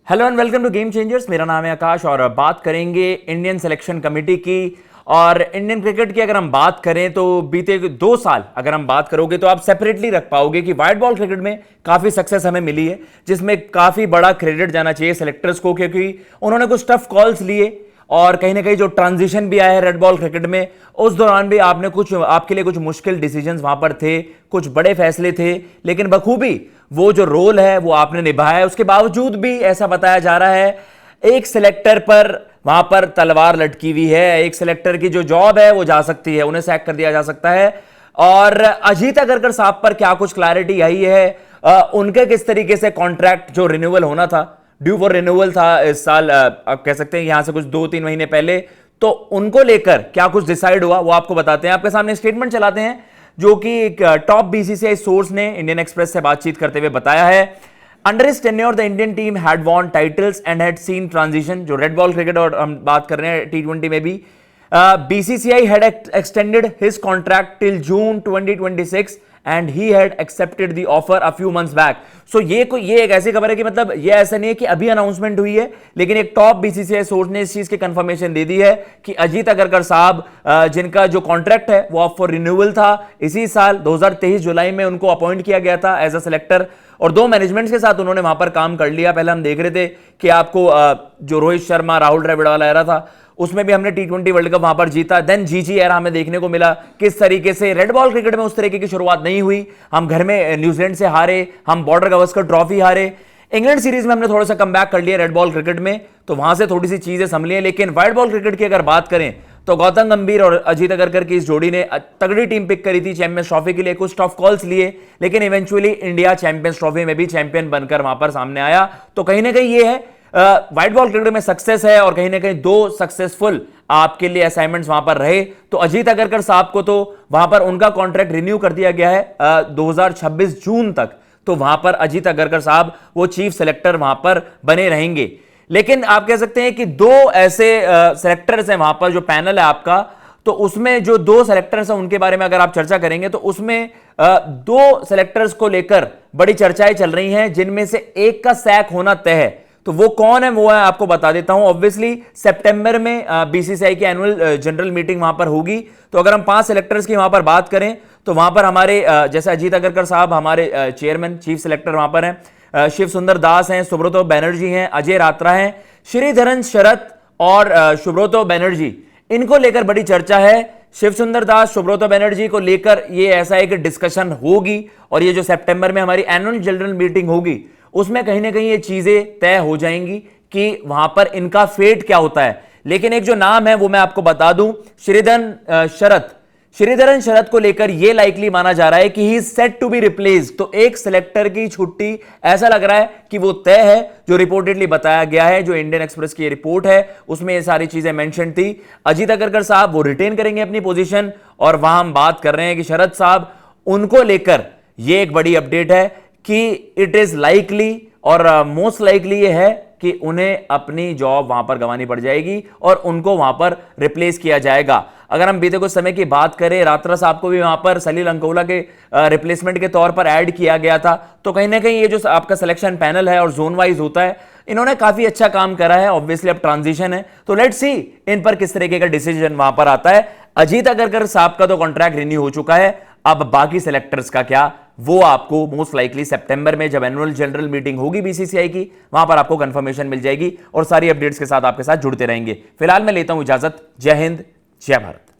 Hello and welcome to game changers. मेरा नाम है आकाश और बात करेंगे इंडियन सिलेक्शन कमेटी की और इंडियन क्रिकेट की। अगर हम बात करें तो बीते 2 साल अगर हम बात करोगे तो आप सेपरेटली रख पाओगे कि व्हाइट बॉल क्रिकेट में काफी सक्सेस हमें मिली है, जिसमें काफी बड़ा क्रेडिट जाना चाहिए सेलेक्टर्स को, क्योंकि उन्होंने कुछ टफ कॉल्स लिए और कहीं ना कहीं जो ट्रांजिशन भी आया है रेड बॉल क्रिकेट में, उस दौरान भी आपने आपके लिए कुछ मुश्किल डिसीजंस वहां पर थे, कुछ बड़े फैसले थे, लेकिन बखूबी वो जो रोल है वो आपने निभाया है। उसके बावजूद भी ऐसा बताया जा रहा है एक सिलेक्टर पर वहां पर तलवार लटकी हुई है, एक सिलेक्टर की जो जॉब है वो जा सकती है, उन्हें सैक कर दिया जा सकता है। और अजीत अगरकर साहब पर क्या कुछ क्लैरिटी आई है, उनके किस तरीके से कॉन्ट्रैक्ट जो रिन्यूअल होना था, ड्यू फॉर रिन्यूअल था इस साल, आप कह सकते हैं यहां से कुछ 2-3 महीने पहले, तो उनको लेकर क्या कुछ डिसाइड हुआ वो आपको बताते हैं। आपके सामने स्टेटमेंट चलाते हैं जो कि एक टॉप बीसीसीआई सोर्स ने इंडियन एक्सप्रेस से बातचीत करते हुए बताया है। Under his tenure the Indian team had won titles and had seen transition. जो रेड बॉल क्रिकेट और हम बात कर रहे हैं T20 में भी, BCCI had extended his contract till June 2026 and he had accepted the offer a few months back. So ये एक ऐसी खबर है कि मतलब ये ऐसा नहीं है कि अभी अनाउंसमेंट हुई है, लेकिन एक टॉप बीसीसीआई सोर्स ने इस चीज की कंफर्मेशन दे दी है कि अजीत अगरकर साहब, जिनका जो कॉन्ट्रैक्ट है वो अप फॉर रिन्यूअल था, इसी साल 2023 जुलाई में उनको अपॉइंट किया गया था एज अ सिलेक्टर और 2 मैनेजमेंट्स के साथ उन्होंने वहां पर काम कर लिया। पहले हम देख रहे थे कि आपको जो रोहित शर्मा राहुल द्रविड़ वाला एरा था उसमें भी हमने T20 वर्ल्ड कप वहां पर जीता। देन जीजी एरा हमें देखने को मिला किस तरीके से रेड बॉल क्रिकेट में उस तरीके की शुरुआत नहीं हुई। हम घर में न्यूजीलैंड से हारे, हम बॉर्डर गावस्कर ट्रॉफी हारे, इंग्लैंड सीरीज में हमने थोड़ा सा कम बैक कर लिया रेड बॉल क्रिकेट में, तो वहां से थोड़ी सी चीजें संभली है। लेकिन व्हाइट बॉल क्रिकेट की अगर बात करें तो गौतम गंभीर और अजीत अगरकर की इस जोड़ी ने तगड़ी टीम पिक करी थी चैंपियंस ट्रॉफी के लिए, कुछ टफ कॉल्स लिए, लेकिन इवेंचुअली इंडिया चैंपियंस ट्रॉफी में भी चैंपियन बनकर वहां पर सामने आया। तो कहीं ना कहीं ये है व्हाइट बॉल क्रिकेट में सक्सेस है और कहीं ना कहीं 2 सक्सेसफुल आपके लिए असाइनमेंट्स वहां पर रहे। तो अजीत अगरकर साहब को तो वहां पर उनका कॉन्ट्रैक्ट रिन्यू कर दिया गया है 2026 जून तक, तो वहां पर अजीत अगरकर साहब वो चीफ सेलेक्टर वहां पर बने रहेंगे। लेकिन आप कह सकते हैं कि 2 ऐसे सेलेक्टर्स हैं वहां पर, जो पैनल है आपका, तो उसमें जो 2 सेलेक्टर्स हैं उनके बारे में अगर आप चर्चा करेंगे तो उसमें 2 सेलेक्टर्स को लेकर बड़ी चर्चाएं चल रही हैं, जिनमें से एक का सैक होना तय है। तो वो कौन है, वो है आपको बता देता हूं। ऑब्वियसली सितंबर में बीसीसीआई की एनुअल जनरल मीटिंग वहां पर होगी, तो अगर हम 5 सेलेक्टर्स की वहां पर बात करें तो वहां पर हमारे जैसे अजीत अगरकर साहब हमारे चेयरमैन चीफ सेलेक्टर वहां पर हैं, शिव सुंदर दास हैं, सुब्रतो बैनर्जी हैं, अजय रात्रा हैं, श्रीधरन शरत और सुब्रतो बैनर्जी, इनको लेकर बड़ी चर्चा है। शिव सुंदर दास, सुब्रतो बैनर्जी को लेकर ये ऐसा एक डिस्कशन होगी और ये जो सितंबर में हमारी एनुअल जनरल मीटिंग होगी उसमें कहीं ना कहीं ये चीजें तय हो जाएंगी कि वहां पर इनका फेट क्या होता है। लेकिन एक जो नाम है वो मैं आपको बता दूं, श्रीधरन शरत को लेकर यह लाइकली माना जा रहा है कि he is set to be replaced. तो एक सिलेक्टर की छुट्टी ऐसा लग रहा है कि वो तय है, जो रिपोर्टेडली बताया गया है, जो इंडियन एक्सप्रेस की रिपोर्ट है उसमें ये सारी चीजें मेंशन थी। अजीत अगरकर साहब वो रिटेन करेंगे अपनी पोजीशन, और वहां हम बात कर रहे हैं कि शरद साहब, उनको लेकर ये एक बड़ी अपडेट है कि इट इज लाइकली और मोस्ट लाइकली ये है कि उन्हें अपनी जॉब वहां पर गंवानी पड़ जाएगी और उनको वहां पर रिप्लेस किया जाएगा। अगर हम बीते कुछ समय की बात करें, रात्रा साहब को भी वहां पर सलील अंकोला के रिप्लेसमेंट के तौर पर ऐड किया गया था। तो कहीं ना कहीं ये जो आपका सिलेक्शन पैनल है और जोन वाइज होता है, इन्होंने काफी अच्छा काम करा है। ऑब्वियसली अब ट्रांजिशन है, तो लेट्स सी इन पर किस तरीके का डिसीजन वहां पर आता है। अजीत अगरकर साहब का तो कॉन्ट्रैक्ट रिन्यू हो चुका है, अब बाकी सेलेक्टर्स का क्या, वो आपको मोस्ट लाइकली सितंबर में जब एनुअल जनरल मीटिंग होगी बीसीसीआई की, वहां पर आपको कंफर्मेशन मिल जाएगी और सारी अपडेट्स के साथ आपके साथ जुड़ते रहेंगे। फिलहाल मैं लेता हूं इजाजत। जय हिंद, जय भारत।